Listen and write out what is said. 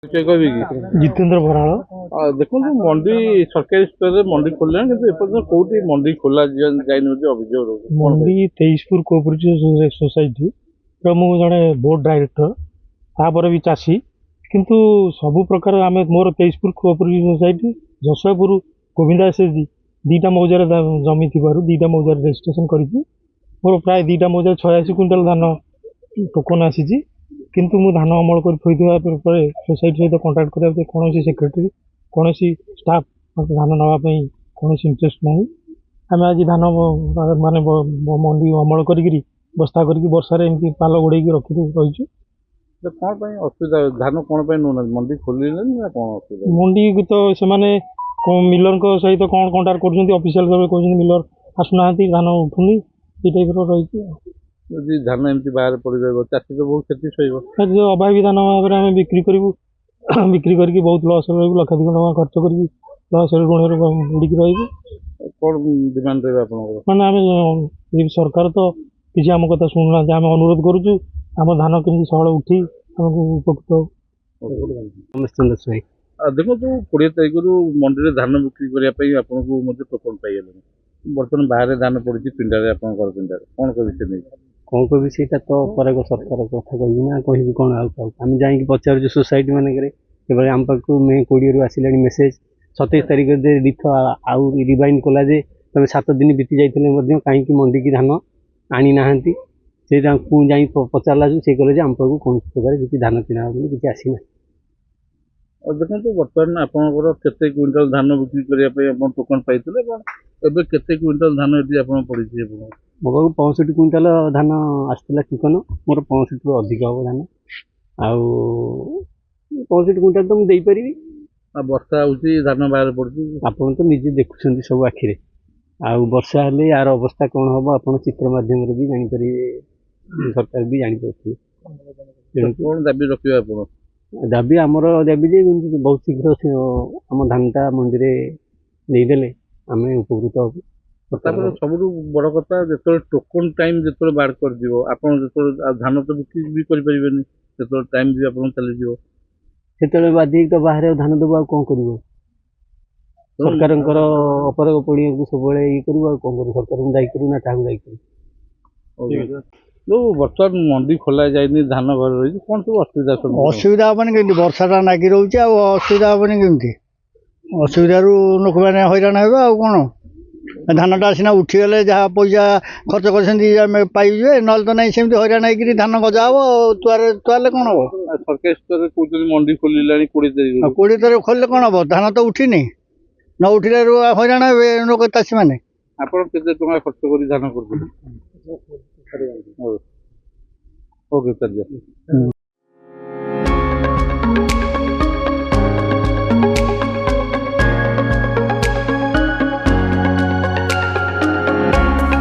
परिचय कहबी कि जितेंद्र बराड़ देखो मंडी सरकारी स्तर रे मंडी खोलना किंतु एपर्यंत कोउटी मंडी खोला जाइन अभियोग रहुଛି मंडी 23पुर कोऑपरेटिव सोसाइटी रो मु जड़े बोर्ड डायरेक्टर तापर भी चाषी किंतु सबु प्रकार आम मोर 23पुर cooperative society Jashpur Govinda SSG दीटा मौजार जमी थी दीटा मौजार रेजिस्ट्रेशन करी मोर प्राय दीटा मौजार 86 क्विंटल धान टोकन आसी किंतु मु धान अमल कर सोसाइटी सहित कंटाक्ट करने कौन सेक्रेटरी कौन स्टाफ धान नापी कौन इंटरेस्ट ना आम आज धान माने मंडी अमल करी बस्ता करके वर्षा एमती पाल घोड़े रखी रही कौन पे असुविधा धान कौन पे नौ मंडी खोल ना कौन असुविधा मंडी तो से मिलर सहित कौन कंटाक्ट कर ऑफिशियल कहते मिलर आसुना धान उठुनी ये टाइप रही यदि धान एमती बाहर पड़ जाए चाषी तो बहुत क्षति सह अभावी धान भाव में बिक्री करूँ बिक्री करके बहुत लस रही लक्षाधिक टका खर्च कर लस ऋण बुड़िक रही कौन डिमांड रहा आप मैंने आम सरकार तो किसी आम कथा शुणुना आम अनुरोध करुचु आम धान केमती सहल उठी आमको उपकृत देखो 20 तारीख मंडी में धान बिक्री करने आपको टोकन पाई बर्तमान बाहर धान पड़ी पिंडारे आप पिंडारे कौन कर कौन कह तो पर सरकार कथा कह ना कह कौन आम जा पचार सोसाइटी मानक आम पाक मे 20 रु आसला मेसेज 27 तारीख दीथ आउ रिवाइंड कला जे तुम 7 दिन बीती जाते कहीं मंडी की धान आनी ना से जा पचारा से कहे आम पाक कौन प्रकार किसी धान किना किसी आसीना देखो बर्तमान आपंकर केते क्विंटल धान बिक्री करने टोकन पाई एवं केते क्विंटल धान ये पड़ी मो पाक 65 क्विंटाल धान आसला टोकन मोर 65 रु अधिक हम धान आउ 65 क्विंटाल तो मुझे पारि वर्षा होती धान बाहर पड़ी आपड़ तो निजे देखुं सब आखिरे आउ वर्षा हेले यार अवस्था कौन हम आप चित्र मध्यम भी जापर सरकार भी जापर कौन दाबी रखिए आप दाबी आमर दाबी जे बहुत शीघ्र आम धानटा मंडी में देदेले आम उपकृत हूँ सब बड़ कथा जो टोकन टाइम जो बाहर कर धान तो बिक्री भी करें टाइम भी आप चली से बाधिक तो बाहर धान देव आ कौन कर सरकार अपर पड़िया को सब ये कर कौन कर सरकार दायी करूँ ना क्या दायी करूँ जो बर्तमान मंडी खोल जाए धान घर रही कौन सब असुविधा असुविधा हेनी कमी वर्षाटा नागि रोचे असुविधा हेनी कमी असुविधा लोक मैंने हईराण हे कौन धानटा सीना उठीगले जहाँ पैसा खर्च कर पाइबे ना तो नहीं सेमती हईराण हो धान गजा हम तुआरे कौन हम सरकारी स्तर में मंडी खोल 20 तारीख खोल कौन हम धान तो उठिनी न उठिले हईराण हे लोक चाषी मैंने आप खर्च कर धान कर ओके चलिए